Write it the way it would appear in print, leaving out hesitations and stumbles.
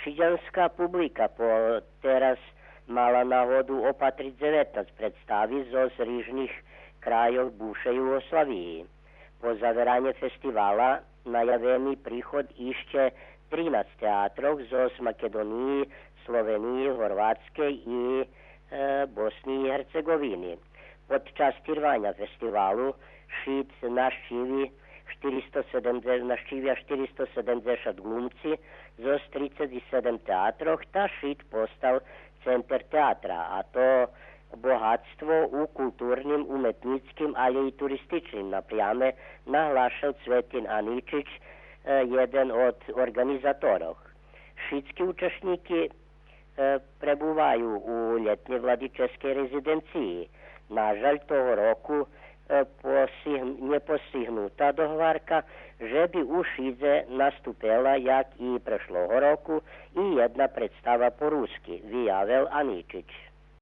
Šiďanská publika teraz mala náhodu opatriť 19 predstaví zo zrižných krajov bivšej Jugoslaviji. Po zaveranje festivala najavljeni prihod išće 13 teatrov z Makedoniji, Sloveniji, Horvatske i Bosni i Hercegovini. Podčas tirvanja festivalu šit našćivia 470 glumci z 37 teatrov, ta šit postal centar teatra, a to bohatstvo u kulturnim, umetnickim, ali i turističnim naprijame naglašal Cvetin Aničić, jedan od organizatorov. Šitski učesniki prebuvaju u ljetnje vladičeske rezidenciji. Nažalj, toho roku nie postignuta dohvarka, že by u Šidze nastupila, jak i prešloho roku, i jedna predstava po ruski, vyjavil Aničić.